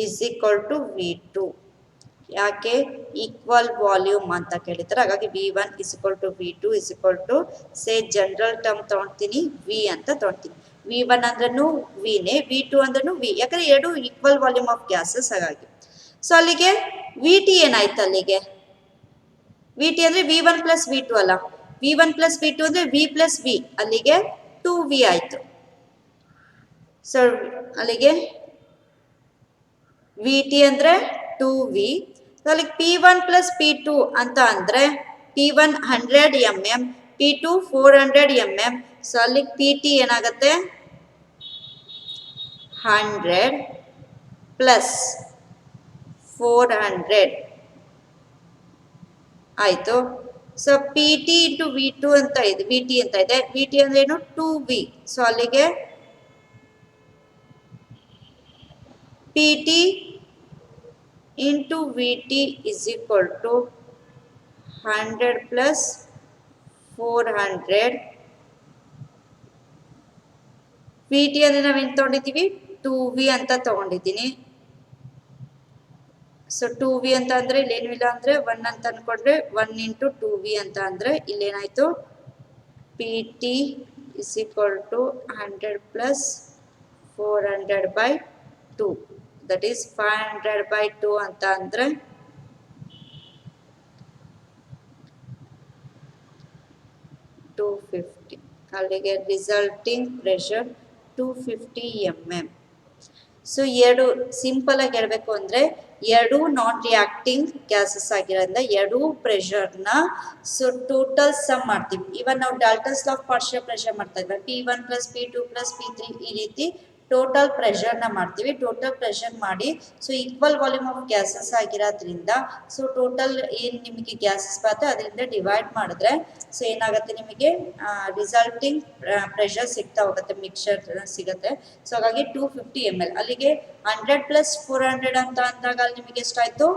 is equal to V2. ಯಾಕೆ, ಈಕ್ವಲ್ ವಾಲ್ಯೂಮ್ ಅಂತ ಕೇಳಿದ್ದಾರೆ. ಹಾಗಾಗಿ V1 is equal to V2 is equal to say general term ತಗೊಳ್ತೀನಿ V ಅಂತ ತಗೊಳ್ತೀನಿ. V1 ಅಂದ್ರೂ ವಿನೇ, V2 ಅಂದ್ರೂ ವಿ, ಯಾಕಂದ್ರೆ ಎರಡು ಈಕ್ವಲ್ ವಾಲ್ಯೂಮ್ ಆಫ್ ಗ್ಯಾಸಸ್. ಹಾಗಾಗಿ ಸೊ ಅಲ್ಲಿಗೆ VT ಏನಾಯ್ತು, ಅಲ್ಲಿಗೆ VT ಅಂದ್ರೆ V1 ಪ್ಲಸ್ V2 ಅಲ್ಲ, V1 ಪ್ಲಸ್ V2 ಅಂದ್ರೆ V ಪ್ಲಸ್ V, ಅಲ್ಲಿಗೆ 2V ಆಯ್ತು. ಸೊ ಅಲ್ಲಿಗೆ VT ಅಂದ್ರೆ 2V. ಅಲ್ಲಿ P1 ಪ್ಲಸ್ P2 ಅಂತ ಅಂದ್ರೆ P1 100 mm, P2 400 mm. So ಅಲ್ಲಿ PT ಏನಾಗುತ್ತೆ, 100 ಪ್ಲಸ್ 400 ಆಯ್ತು. ಸೊ PT ಇಂಟು V2 ಅಂತ ಇದೆ, VT ಅಂತ ಇದೆ. VT ಅಂದ್ರೆ ಏನು, 2V. ಸೊ ಅಲ್ಲಿಗೆ PT into VT is equal to 100 plus 400. VT ಅಂದರೆ ನಾವೇನು ತೊಗೊಂಡಿದ್ದೀವಿ, 2V ಅಂತ ತೊಗೊಂಡಿದ್ದೀನಿ. ಸೊ 2V ಅಂತ ಅಂದರೆ ಇಲ್ಲೇನು ಇಲ್ಲ ಅಂದರೆ 1 ಅಂತ ಅಂದ್ಕೊಂಡ್ರೆ 1 ಇಂಟು 2V ಅಂತ ಅಂದರೆ ಇಲ್ಲೇನಾಯಿತು, PT is equal to 100 plus 400 by 2. That is 500 by 2 ಅಂತ ಅಂದರೆ 250. ಅಲ್ಲಿಗೆ ರಿಸಲ್ಟಿಂಗ್ ಪ್ರೆಷರ್ 250 mm. ಸೊ ಎರಡು ಸಿಂಪಲ್ ಆಗಿ ಹೇಳ್ಬೇಕು ಅಂದ್ರೆ ಎರಡು ನಾನ್ ರಿಯಾಕ್ಟಿಂಗ್ ಗ್ಯಾಸಸ್ ಆಗಿರೋದ್ರಿಂದ ಎರಡು ಪ್ರೆಷರ್ನ ಸೊ ಟೋಟಲ್ ಸಮ್ ಮಾಡ್ತೀವಿ. ಇವನ್ ನಾವು ಡಾಲ್ಟನ್ಸ್ ಲಾ ಆಫ್ ಪಾರ್ಷಿಯಲ್ ಪ್ರೆಷರ್ ಮಾಡ್ತಾ ಇದ್ವಿ, P1 + P2 + P3 ಈ ರೀತಿ ಟೋಟಲ್ ಪ್ರೆಷರ್ನ ಮಾಡ್ತೀವಿ. ಟೋಟಲ್ ಪ್ರೆಷರ್ ಮಾಡಿ so equal volume of gases ಆಗಿರೋದ್ರಿಂದ ಸೊ ಟೋಟಲ್ ಏನು ನಿಮಗೆ ಗ್ಯಾಸಸ್ ಬರುತ್ತೆ ಅದರಿಂದ ಡಿವೈಡ್ ಮಾಡಿದ್ರೆ ಸೊ ಏನಾಗುತ್ತೆ ನಿಮಗೆ ರಿಸಲ್ಟಿಂಗ್ ಪ್ರೆಷರ್ ಸಿಗ್ತಾ ಹೋಗುತ್ತೆ, ಮಿಕ್ಸರ್ ಸಿಗುತ್ತೆ. ಸೊ ಹಾಗಾಗಿ 250 ml ಅಲ್ಲಿಗೆ 100 + 400 ಅಂತ ಅಂದಾಗ ಅಲ್ಲಿ ನಿಮಗೆ ಎಷ್ಟಾಯ್ತು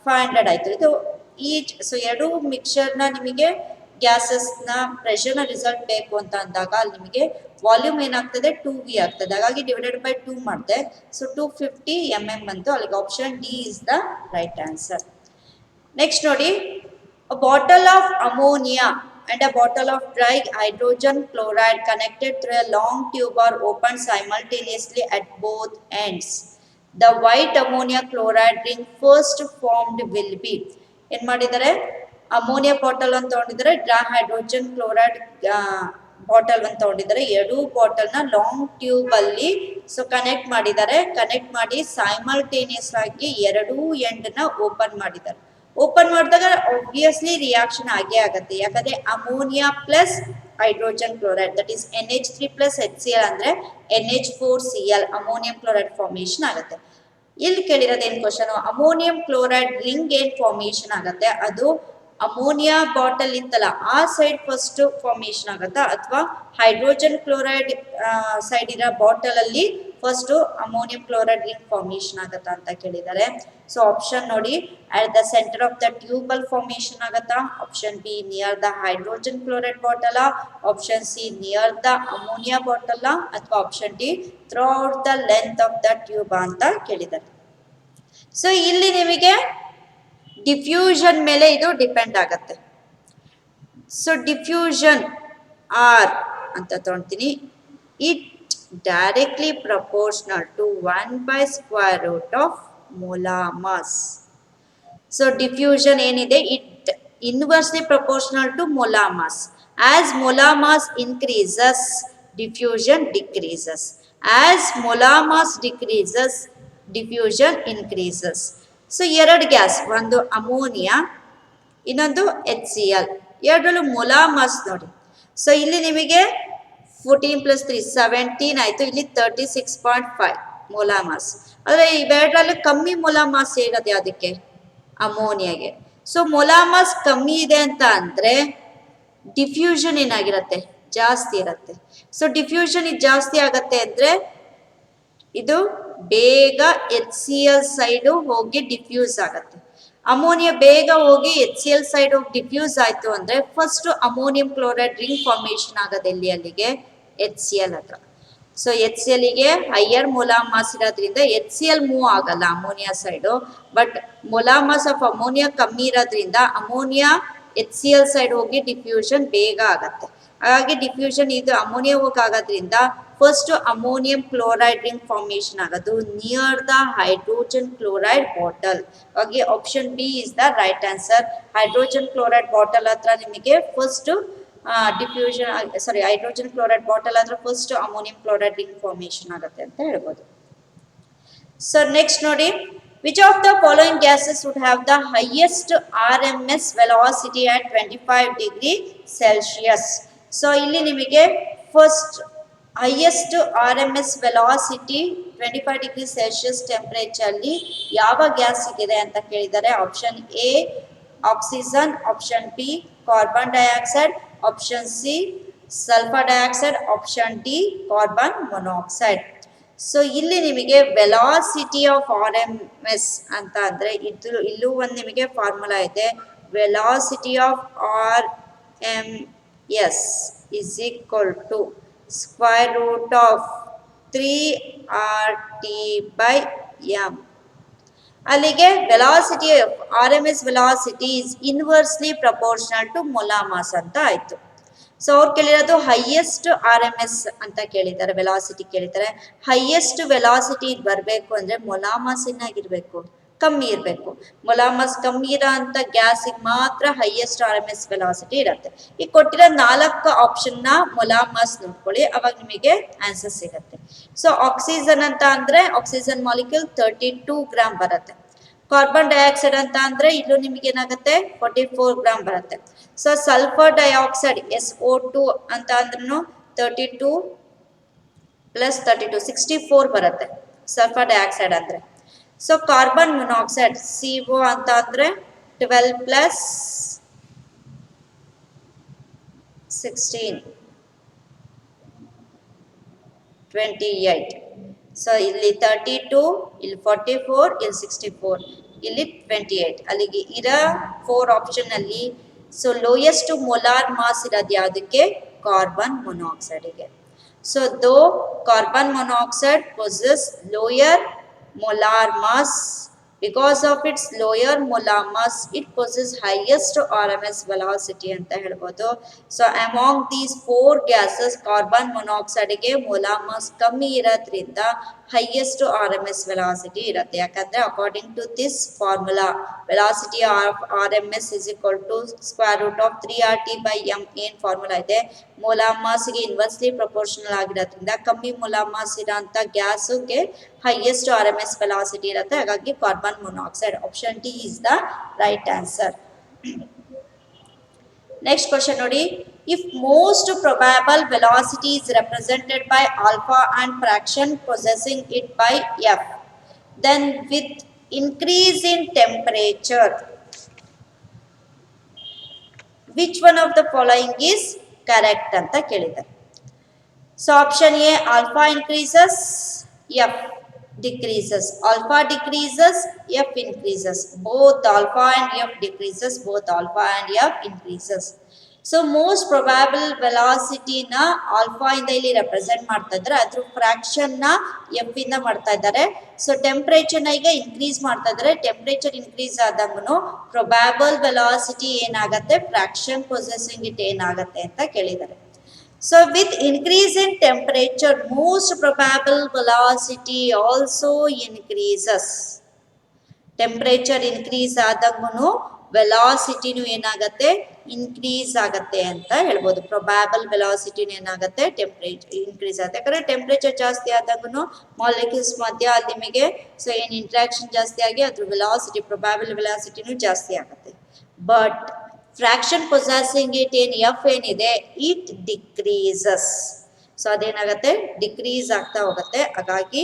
500 ಆಯ್ತು. ಇದು ಈಚ್ ಸೊ ಎರಡು ಮಿಕ್ಸರ್ನ ನಿಮಗೆ ಗ್ಯಾಸಸ್ನ ಪ್ರೆಷರ್ನ ರಿಸಲ್ಟ್ ಬೇಕು ಅಂತ ಅಂದಾಗ ಅಲ್ಲಿ ನಿಮಗೆ ವಾಲ್ಯೂಮ್ ಏನಾಗ್ತದೆ 2V ಆಗ್ತದೆ. ಹಾಗಾಗಿ ಡಿವೈಡೆಡ್ ಬೈ 2 ಮಾಡಿದೆ. ಸೊ 250 mm ಬಂತು. ಅಲ್ಲಿಗೆ option D is the right answer. Next ನೋಡಿ, a bottle of ammonia and a bottle of dry hydrogen chloride connected through a long tube are opened simultaneously at both ends. The white ammonia chloride ring first formed will be. ಏನು ಮಾಡಿದ್ದಾರೆ, ammonia bottle ಅಂತ ತಗೊಂಡಿದ್ದಾರೆ, dry hydrogen chloride bottle ಅಂತ ತಗೊಂಡಿದ್ದಾರೆ. ಎರಡು ಬಾಟಲ್ನ long tube ಅಲ್ಲಿ so connect ಮಾಡಿದ್ದಾರೆ. Connect ಮಾಡಿ ಸೈಮಲ್ಟೇನಿಯಸ್ ಆಗಿ ಎರಡೂ ಎಂಡ್ನ ಓಪನ್ ಮಾಡಿದ್ದಾರೆ. ಓಪನ್ ಮಾಡಿದಾಗ ಆಬ್ವಿಯಸ್ಲಿ ರಿಯಾಕ್ಷನ್ ಆಗೇ ಆಗುತ್ತೆ. ಯಾಕಂದ್ರೆ ammonia plus hydrogen chloride that is NH3 + HCl ಅಂದ್ರೆ NH4Cl ಅಮೋನಿಯಂ ಕ್ಲೋರೈಡ್ ಫಾರ್ಮೇಶನ್ ಆಗುತ್ತೆ. ಇಲ್ಲಿ ಕೇಳಿರೋದು ಏನು ಕ್ವಶನ್, ಅಮೋನಿಯಂ ಕ್ಲೋರೈಡ್ ರಿಂಗ್ ಏನ್ ಫಾರ್ಮೇಶನ್ ಆಗುತ್ತೆ ಅದು ಅಮೋನಿಯಾ ಬಾಟಲ್ ಇತ್ತಲ್ಲ ಆ ಸೈಡ್ ಫಸ್ಟ್ ಫಾರ್ಮೇಶನ್ ಆಗುತ್ತಾ ಅಥವಾ ಹೈಡ್ರೋಜನ್ ಕ್ಲೋರೈಡ್ ಸೈಡ್ ಇರೋ ಬಾಟಲ್ ಅಲ್ಲಿ first ammonium chloride ring formation ಆಗುತ್ತಾ ಅಂತ ಕೇಳಿದ್ದಾರೆ. ಸೊ ಆಪ್ಷನ್ ನೋಡಿ, at the centre of the tube formation ಆಗುತ್ತಾ, option B near the hydrogen chloride bottle, option C near the ammonia bottle, ಅಥವಾ option D throughout the length of the tube ಅಂತ ಕೇಳಿದ್ದಾರೆ. So ಇಲ್ಲಿ ನಿಮಗೆ ಡಿಫ್ಯೂಷನ್ ಮೇಲೆ ಇದು depend ಆಗುತ್ತೆ. So diffusion R ಅಂತ ತಗೊಳ್ತೀನಿ, it directly proportional to 1/√of molar mass. So diffusion ಏನಿದೆ it inversely proportional to molar mass. As molar mass increases, diffusion decreases. As molar mass decreases, diffusion increases. So ಎರಡು gas, ಒಂದು ammonia ಇನ್ನೊಂದು HCl, ಎರಡರಲ್ಲೂ molar mass ನೋಡಿ. So ಇಲ್ಲಿ ನಿಮಗೆ 14 + 3 17 ಆಯಿತು, ಇಲ್ಲಿ 36.5 ಮೊಲಾರ್ ಮಾಸ್. ಆದರೆ ಇವೆರಡರಲ್ಲೂ ಕಮ್ಮಿ ಮೊಲಾರ್ ಮಾಸ್ ಇರೋದು ಯಾವುದಕ್ಕೆ, ಅಮೋನಿಯಾಗೆ. ಸೊ ಮೊಲಾರ್ ಮಾಸ್ ಕಮ್ಮಿ ಇದೆ ಅಂತ ಅಂದರೆ ಡಿಫ್ಯೂಷನ್ ಏನಾಗಿರುತ್ತೆ, ಜಾಸ್ತಿ ಇರುತ್ತೆ. ಸೊ ಡಿಫ್ಯೂಷನ್ ಇದು ಜಾಸ್ತಿ ಆಗತ್ತೆ ಅಂದರೆ ಇದು ಬೇಗ HCl ಸೈಡು ಹೋಗಿ ಡಿಫ್ಯೂಸ್ ಆಗುತ್ತೆ. ಅಮೋನಿಯಾ ಬೇಗ ಹೋಗಿ HCl ಸೈಡ್ ಹೋಗಿ ಡಿಫ್ಯೂಸ್ ಆಯಿತು ಅಂದರೆ first ammonium chloride ring formation ಆಗೋದು ಎಲ್ಲಿ, ಅಲ್ಲಿಗೆ HCl ಹತ್ರ. ಸೊ HClಗೆ ಹೈಯರ್ ಮೊಲಾರ್ ಮಾಸ್ ಇರೋದ್ರಿಂದ HCl ಮೂವ್ ಆಗಲ್ಲ ammonia side, but molar mass of ammonia ಕಮ್ಮಿ ಇರೋದ್ರಿಂದ ಅಮೋನಿಯಾ HCl ಸೈಡ್ ಹೋಗಿ ಡಿಫ್ಯೂಷನ್ ಬೇಗ ಆಗತ್ತೆ. ಹಾಗಾಗಿ ಡಿಫ್ಯೂಷನ್ ಇದು ಅಮೋನಿಯಾ ಹೋಗಿ ಆಗೋದ್ರಿಂದ first ammonium chloride ring formation ಆಗೋದು near the hydrogen chloride bottle. ಹಾಗೆ option B is the right answer. Hydrogen chloride bottle ಹತ್ರ ನಿಮಗೆ first diffusion hydrogen chloride bottle ಹತ್ರ first ammonium chloride ring formation ಆಗುತ್ತೆ ಅಂತ ಹೇಳ್ಬೋದು. ಸೊ ನೆಕ್ಸ್ಟ್ ನೋಡಿ, which of the following gases would have the highest RMS velocity at 25 degree Celsius? So ಇಲ್ಲಿ ನಿಮಗೆ first highest RMS velocity 25 degree Celsius ಟೆಂಪರೇಚರ್ಲಿ ಯಾವ gas ಇದೆ ಅಂತ ಕೇಳಿದ್ದಾರೆ. Option A oxygen, option B carbon dioxide, option C sulphur dioxide, option D carbon monoxide. So ಇಲ್ಲಿ ನಿಮಗೆ velocity of RMS ಅಂತ ಅಂದರೆ ಇಲ್ಲೂ ಒಂದು ನಿಮಗೆ ಫಾರ್ಮುಲಾ ಇದೆ. Velocity of RMS is equal to √3RT/m. ಅಲ್ಲಿಗೆ velocity RMS velocity is inversely proportional to molar mass ಅಂತ ಆಯಿತು. ಸೊ ಅವ್ರು ಕೇಳಿರೋದು ಹೈಯೆಸ್ಟ್ RMS ಅಂತ ಕೇಳಿದ್ದಾರೆ, ವೆಲಾಸಿಟಿ ಕೇಳಿದ್ದಾರೆ. ಹೈಯೆಸ್ಟ್ ವೆಲಾಸಿಟಿ ಬರಬೇಕು ಅಂದರೆ ಮೊಲಾರ್ ಮಾಸ್ ಏನಾಗಿರಬೇಕು, ಕಮ್ಮಿ ಇರಬೇಕು. ಮೊಲಾಮಸ್ ಕಮ್ಮಿ ಇರೋ ಅಂತ ಗ್ಯಾಸಿಗೆ ಮಾತ್ರ highest R M S velocity ಇರುತ್ತೆ. ಈ ಕೊಟ್ಟಿರೋ 4 ಆಪ್ಷನ್ನ ಮೊಲಾಮಸ್ ನೋಡ್ಕೊಳ್ಳಿ, ಅವಾಗ ನಿಮಗೆ ಆನ್ಸರ್ ಸಿಗುತ್ತೆ. ಸೊ ಆಕ್ಸಿಜನ್ ಅಂತ ಅಂದ್ರೆ ಆಕ್ಸಿಜನ್ ಮಾಲಿಕ್ಯೂಲ್ 32 ಗ್ರಾಮ್ ಬರುತ್ತೆ. ಕಾರ್ಬನ್ ಡೈಆಕ್ಸೈಡ್ ಅಂತ ಅಂದ್ರೆ ಇಲ್ಲೂ ನಿಮಗೆ ಏನಾಗುತ್ತೆ 44 ಗ್ರಾಮ್ ಬರುತ್ತೆ. ಸೊ ಸಲ್ಫರ್ ಡೈಆಕ್ಸೈಡ್ SO2 ಅಂತ ಅಂದ್ರೂ 32 ಪ್ಲಸ್ 32 64 ಬರುತ್ತೆ ಸಲ್ಫರ್ ಡೈಆಕ್ಸೈಡ್ ಅಂದ್ರೆ. ಸೊ ಕಾರ್ಬನ್ ಮೊನಾಕ್ಸೈಡ್ CO ಅಂತ ಅಂದ್ರೆ 12 ಪ್ಲಸ್ 16 28. ಸೊ ಇಲ್ಲಿ 32, ಇಲ್ಲಿ 44, ಇಲ್ಲಿ 64, ಇಲ್ಲಿ 28. ಅಲ್ಲಿಗೆ ಇರೋ 4 ಆಪ್ಷನ್ ಅಲ್ಲಿ ಸೊ ಲೋಯೆಸ್ಟ್ ಮೊಲಾರ್ ಮಾಸ್ ಇರೋದು ಯಾವುದಕ್ಕೆ? ಕಾರ್ಬನ್ ಮೊನಾಕ್ಸೈಡ್ಗೆ. So though carbon monoxide possess lower molar mass, because of its lower molar mass it possesses highest RMS velocity ಅಂತ ಹೇಳ್ಬೋದು. So among these 4 gases carbon ಮೊನಾಕ್ಸೈಡ್ಗೆ molar mass ಕಮ್ಮಿ ಇರೋದ್ರಿಂದ highest RMS velocity ಇರುತ್ತೆ. ಯಾಕಂದ್ರೆ according to this formula velocity of RMS is equal to square root of 3RT/m ಏನ್ formula ಇದೆ, molar ಮಾಸ್ಗೆ inversely proportional ಆಗಿರೋದ್ರಿಂದ ಕಮ್ಮಿ ಮೊಲಾರ್ ಮಾಸ್ ಇರೋಂಥ ಗ್ಯಾಸ್ಗೆ ಹೈಯೆಸ್ಟ್ RMS ವೆಲಾಸಿಟಿ ಇರುತ್ತೆ. ಹಾಗಾಗಿ carbon monoxide option D is the right answer. Next question ನೋಡಿ, if most probable velocity is represented by alpha and fraction possessing it by f, then with increase in temperature which one of the following is correct ಅಂತ ಕೇಳಿದ್ದಾರೆ. ಸೊ option A alpha increases, f decreases, alpha decreases, f increases, both alpha and f decreases, both alpha and f increases. So most probable ವೆಲಾಸಿಟಿನ alpha ಇಂದ ಇಲ್ಲಿ represent ಮಾಡ್ತಾ ಇದ್ದಾರೆ, ಅದ್ರ fraction ನ ಎಫ್ ಇಂದ ಮಾಡ್ತಾ ಇದ್ದಾರೆ. ಸೊ ಟೆಂಪರೇಚರ್ನ ಈಗ ಇನ್ಕ್ರೀಸ್ ಮಾಡ್ತಾ ಇದ್ದಾರೆ. ಟೆಂಪರೇಚರ್ ಇನ್ಕ್ರೀಸ್ ಆದಂಗೂ ಪ್ರೊಬ್ಯಾಬಲ್ ವೆಲಾಸಿಟಿ ಏನಾಗುತ್ತೆ, ಫ್ರಾಕ್ಷನ್ ಪೊಸೆಸಿಂಗ್ ಇಟ್ ಏನಾಗುತ್ತೆ ಅಂತ ಕೇಳಿದ್ದಾರೆ. So with increase in temperature, most probable velocity also increases. Temperature increase ಆದಂಗೂ ವೆಲಾಸಿಟಿನೂ ಏನಾಗುತ್ತೆ, ಇನ್ಕ್ರೀಸ್ ಆಗುತ್ತೆ ಅಂತ ಹೇಳ್ಬೋದು. ಪ್ರೊಬ್ಯಾಬಲ್ ವೆಲಾಸಿಟಿನೂ ಏನಾಗುತ್ತೆ, ಟೆಂಪರೇಚರ್ ಇನ್ಕ್ರೀಸ್ ಆಗುತ್ತೆ. ಯಾಕಂದ್ರೆ ಟೆಂಪರೇಚರ್ ಜಾಸ್ತಿ ಆದಾಗೂ ಮಾಲಿಕ್ಯೂಲ್ಸ್ ಮಧ್ಯ ಅಲ್ಲಿ ನಿಮಗೆ ಸೊ ಏನು ಇಂಟ್ರಾಕ್ಷನ್ ಜಾಸ್ತಿ ಆಗಿ ಅದ್ರ ವೆಲಾಸಿಟಿ ಪ್ರೊಬ್ಯಾಬಲ್ ವೆಲಾಸಿಟಿನೂ ಜಾಸ್ತಿ ಆಗುತ್ತೆ. ಬಟ್ ಫ್ರಾಕ್ಷನ್ ಪೊಸೆಸಿಂಗ್ ಇಟ್ ಏನು ಎಫ್ ಏನಿದೆ ಇಟ್ ಡಿಕ್ರೀಸಸ್. ಸೊ ಅದೇನಾಗುತ್ತೆ, ಡಿಕ್ರೀಸ್ ಆಗ್ತಾ ಹೋಗುತ್ತೆ. ಹಾಗಾಗಿ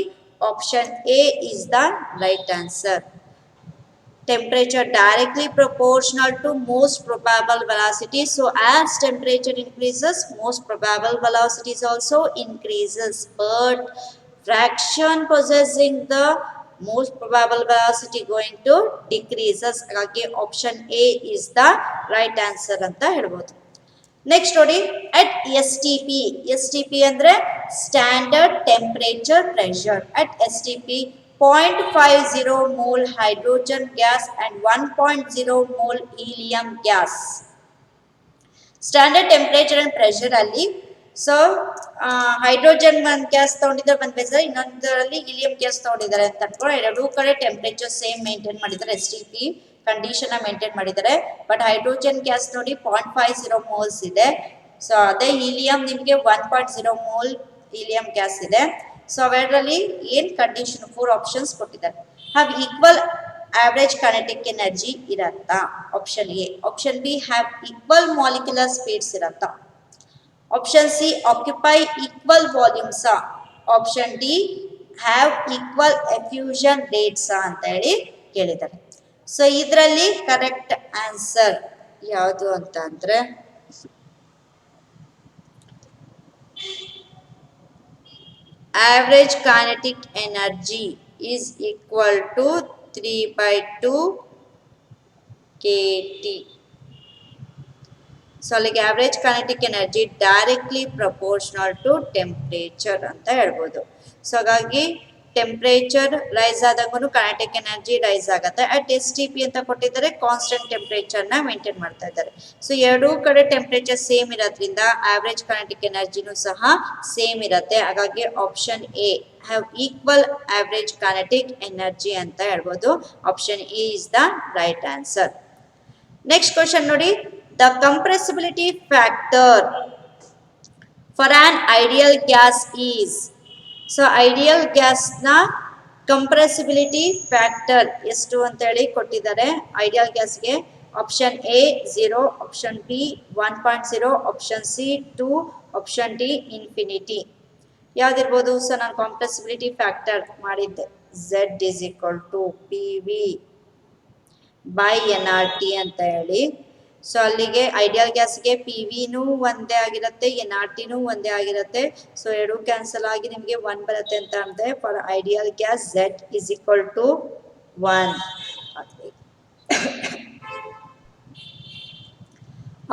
option A is the right answer. Temperature directly proportional to most probable velocity. So as temperature increases, most probable velocities also increases, but fraction possessing the most probable velocity going to decreases. ಹಾಗಾಗಿ option A is the right answer ಅಂತ ಹೇಳ್ಬೋದು. Next ನೋಡಿ, at STP ಅಂದ್ರೆ standard temperature pressure. at STP 0.50 mole hydrogen gas and 1.0 mole helium gas. Standard temperature and pressure ಅಲ್ಲಿ so hydrogen ಒಂದು gas ತಗೊಂಡಿದ್ದಾರೆ, ಒಂದು pressure, ಇನ್ನೊಂದರಲ್ಲಿ ಹೀಲಿಯಂ ಗ್ಯಾಸ್ ತಗೊಂಡಿದ್ದಾರೆ ಅಂತ ಅನ್ಕೊಂಡು ಎರಡೂ ಕಡೆ ಟೆಂಪರೇಚರ್ ಸೇಮ್ ಮೇಂಟೈನ್ ಮಾಡಿದ್ದಾರೆ. STP ಕಂಡೀಷನ್ ಮೇಂಟೈನ್ ಮಾಡಿದ್ದಾರೆ. ಬಟ್ ಹೈಡ್ರೋಜನ್ ಗ್ಯಾಸ್ ನೋಡಿ 0.50 ಮೋಲ್ಸ್ ಇದೆ. ಸೊ ಅದೇ ಹೀಲಿಯಂ ನಿಮಗೆ 1.0 ಮೋಲ್ ಹೀಲಿಯಂ ಗ್ಯಾಸ್ ಇದೆ. ಸೊ ಅವೆರಡರಲ್ಲಿ ಏನು ಕಂಡೀಷನ್ 4 ಆಪ್ಷನ್ಸ್ ಕೊಟ್ಟಿದ್ದಾರೆ. Have equal average kinetic energy ಇರತ್ತಾ? Option A. Option B have equal molecular speeds ಇರತ್ತಾ? Option C occupy equal volumes. Option D have equal effusion rates ಅಂತ ಹೇಳಿ ಕೇಳಿದ್ದಾರೆ. ಸೊ ಇದರಲ್ಲಿ ಕರೆಕ್ಟ್ ಆನ್ಸರ್ ಯಾವುದು ಅಂತ ಅಂದ್ರೆ average kinetic energy is equal to 3/2 kT. So ಅಲ್ಲಿಗೆ average kinetic energy directly proportional to temperature ಅಂತ ಹೇಳ್ಬೋದು. ಸೊ ಹಾಗಾಗಿ ಟೆಂಪರೇಚರ್ ರೈಸ್ ಆದಾಗೂ ಕೈನೆಟಿಕ್ ಎನರ್ಜಿ ರೈಸ್ ಆಗುತ್ತೆ. ಅಟ್ ಎಸ್ ಟಿ ಪಿ ಅಂತ ಕೊಟ್ಟಿದ್ದಾರೆ, ಕಾನ್ಸ್ಟೆಂಟ್ ಟೆಂಪರೇಚರ್ ನ ಮೇಂಟೈನ್ ಮಾಡ್ತಾ ಇದ್ದಾರೆ. ಸೊ ಎರಡೂ ಕಡೆ ಟೆಂಪರೇಚರ್ ಸೇಮ್ ಇರೋದ್ರಿಂದ ಆವರೇಜ್ ಕೈನೆಟಿಕ್ ಎನರ್ಜಿನೂ ಸಹ ಸೇಮ್ ಇರುತ್ತೆ. ಹಾಗಾಗಿ option A have equal average kinetic energy ಅಂತ ಹೇಳ್ಬೋದು. Option A is the right answer. Next question ನೋಡಿ, the compressibility factor for an ideal gas is. So ideal ಗ್ಯಾಸ್ನ ಕಂಪ್ರೆಸಿಬಿಲಿಟಿ ಫ್ಯಾಕ್ಟರ್ ಎಷ್ಟು ಅಂತ ಹೇಳಿ ಕೊಟ್ಟಿದ್ದಾರೆ ಐಡಿಯಲ್ ಗ್ಯಾಸ್ಗೆ. Option A 0, option B 1.0, option C 2, option D infinity. ಯಾವ್ದಿರ್ಬೋದು? ಸೊ ನಾನು compressibility factor ಮಾಡಿದ್ದೆ, Z is equal to PV by NRT ಅಂತ ಹೇಳಿ. ಸೊ ಅಲ್ಲಿಗೆ ಐಡಿಯಲ್ ಗ್ಯಾಸ್ಗೆ ಪಿ ವಿನೂ ಒಂದೇ ಆಗಿರುತ್ತೆ, NRTನೂ ಒಂದೇ ಆಗಿರುತ್ತೆ. ಸೊ ಎರಡು ಕ್ಯಾನ್ಸಲ್ ಆಗಿ ನಿಮಗೆ 1 ಬರುತ್ತೆ ಅಂತ ಅಂದ್ರೆ for ideal gas Z is equal to 1.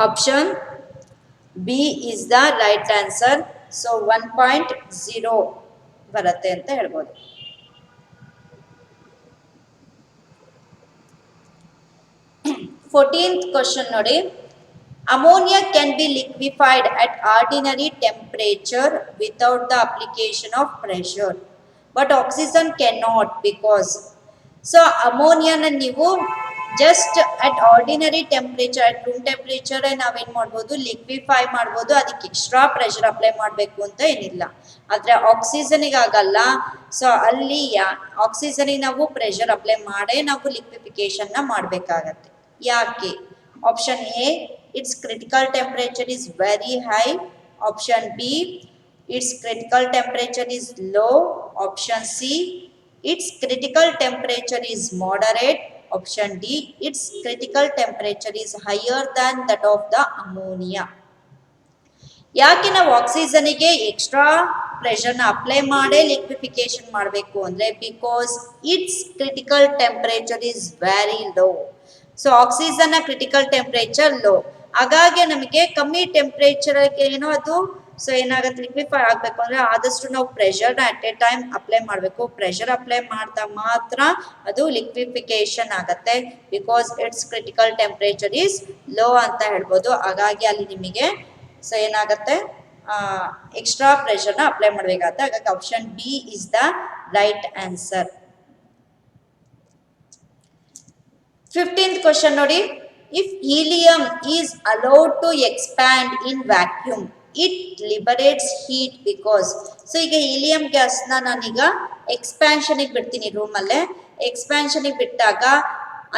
Option B is the right answer. So 1.0 ಬರುತ್ತೆ ಅಂತ ಹೇಳ್ಬೋದು. 14th question ನೋಡಿ, ammonia can be liquefied at ordinary temperature without the application of pressure, but oxygen cannot because. So ammonia na ನೀವು just at ordinary temperature, at room temperature ನಾವೇನ್ ಮಾಡ್ಬೋದು, liquefy ಮಾಡ್ಬೋದು. ಅದಕ್ಕೆ extra pressure apply ಮಾಡಬೇಕು ಅಂತ ಏನಿಲ್ಲ. ಆದ್ರೆ ಆಕ್ಸಿಜನ್ಗೆ ಆಗಲ್ಲ. ಸೊ ಅಲ್ಲಿ ಆಕ್ಸಿಜನ್ಗೆ ನಾವು ಪ್ರೆಷರ್ ಅಪ್ಲೈ ಮಾಡೇ ನಾವು ಲಿಕ್ವಿಫಿಕೇಶನ್ ನ ಮಾಡಬೇಕಾಗತ್ತೆ. ಯಾಕೆ? Option A, it's critical temperature is very high. Option B, it's critical temperature is low. Option C, it's critical temperature is moderate. Option D, it's critical temperature is higher than that of the ammonia. ಯಾಕೆ ನಾವು ಆಕ್ಸಿಜನ್ಗೆ extra ಪ್ರೆಷರ್ನ apply ಮಾಡೇ ಲಿಕ್ವಿಫಿಕೇಶನ್ ಮಾಡಬೇಕು ಅಂದ್ರೆ, because it's critical temperature is very low. So oxygen ನ critical temperature low, ಹಾಗಾಗಿ ನಮಗೆ ಕಮ್ಮಿ temperature ಏನೋ ಅದು ಸೊ ಏನಾಗುತ್ತೆ, ಲಿಕ್ವಿಫೈ ಆಗಬೇಕು ಅಂದ್ರೆ ಆದಷ್ಟು ನಾವು ಪ್ರೆಷರ್ನ ಅಟ್ ಎ ಟೈಮ್ ಅಪ್ಲೈ ಮಾಡಬೇಕು. ಪ್ರೆಷರ್ ಅಪ್ಲೈ ಮಾಡ್ತಾ ಮಾತ್ರ ಅದು ಲಿಕ್ವಿಫಿಕೇಶನ್ ಆಗತ್ತೆ, because it's critical temperature is low ಅಂತ ಹೇಳ್ಬೋದು. ಹಾಗಾಗಿ ಅಲ್ಲಿ ನಿಮಗೆ ಸೊ ಏನಾಗುತ್ತೆ, ಎಕ್ಸ್ಟ್ರಾ ಪ್ರೆಷರ್ನ ಅಪ್ಲೈ ಮಾಡಬೇಕಾಗತ್ತೆ. ಹಾಗಾಗಿ option B is the right answer. 15th question ನೋಡಿ, if helium is allowed to expand in vacuum it liberates heat because. So ಈಗ ಹೀಲಿಯಂ ಗ್ಯಾಸ್ನ ನಾನೀಗ ಎಕ್ಸ್ಪ್ಯಾನ್ಷನಿಗೆ ಬಿಡ್ತೀನಿ, ರೂಮಲ್ಲೇ ಎಕ್ಸ್ಪ್ಯಾನ್ಷನಿಗೆ ಬಿಟ್ಟಾಗ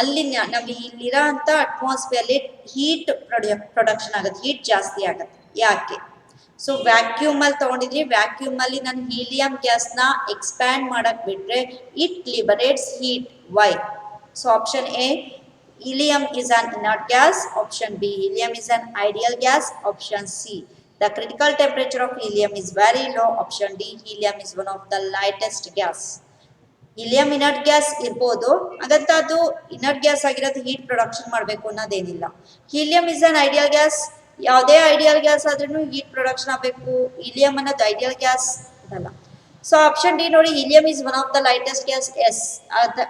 ಅಲ್ಲಿ ನಮಗೆ ಇಲ್ಲಿರೋ ಅಂತ ಅಟ್ಮಾಸ್ಫಿಯರ್ಲಿ ಹೀಟ್ ಪ್ರೊಡಕ್ಷನ್ ಆಗುತ್ತೆ, ಹೀಟ್ ಜಾಸ್ತಿ ಆಗುತ್ತೆ. ಯಾಕೆ? ಸೊ ವ್ಯಾಕ್ಯೂಮ್ ಅಲ್ಲಿ ತಗೊಂಡಿದ್ರಿ, ವ್ಯಾಕ್ಯೂಮ್ ಅಲ್ಲಿ ನಾನು ಹೀಲಿಯಂ ಗ್ಯಾಸ್ನ ಎಕ್ಸ್ಪ್ಯಾಂಡ್ ಮಾಡಕ್ ಬಿಟ್ರೆ it liberates heat. Why? So option A, helium is an inert gas. Option B, helium is an ideal gas. Option C, the critical temperature of helium is very low. Option D, helium is one of the lightest gas. helium inert gas ಇರ್ಬೋದು, ಹಾಗಂತ ಅದು inert gas ಆಗಿರೋದು heat production ಮಾಡಬೇಕು ಅನ್ನೋದೇನಿಲ್ಲ. helium is an ideal gas, ಯಾವುದೇ ideal gas ಆದ್ರೂ heat production ಆಗಬೇಕು. helium ಅನ್ನೋದು ಐಡಿಯಲ್ ಗ್ಯಾಸ್ ಅಲ್ಲ. ಸೊ ಆಪ್ಷನ್ ಡಿ ನೋಡಿ, helium is one of the lightest gas. Yes,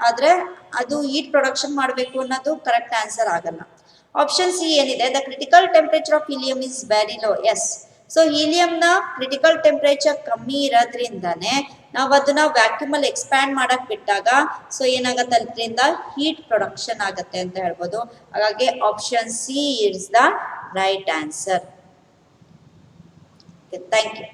ಆದ್ರೆ ಅದು ಹೀಟ್ ಪ್ರೊಡಕ್ಷನ್ ಮಾಡಬೇಕು ಅನ್ನೋದು ಕರೆಕ್ಟ್ ಆನ್ಸರ್ ಆಗಲ್ಲ. ಆಪ್ಷನ್ ಸಿ ಏನಿದೆ, the critical temperature of helium is very low. Yes, so ಹೀಲಿಯಂನ ಕ್ರಿಟಿಕಲ್ ಟೆಂಪರೇಚರ್ ಕಮ್ಮಿ ಇರೋದ್ರಿಂದಾನೆ ನಾವು ಅದನ್ನ ವ್ಯಾಕ್ಯೂಮ್ ಅಲ್ಲಿ ಎಕ್ಸ್ಪ್ಯಾಂಡ್ ಮಾಡಕ್ ಬಿಟ್ಟಾಗ ಸೊ ಏನಾಗತ್ತೆ, ಅದರಿಂದ ಹೀಟ್ ಪ್ರೊಡಕ್ಷನ್ ಆಗತ್ತೆ ಅಂತ ಹೇಳ್ಬೋದು. ಹಾಗಾಗಿ option C is the right answer. Thank you.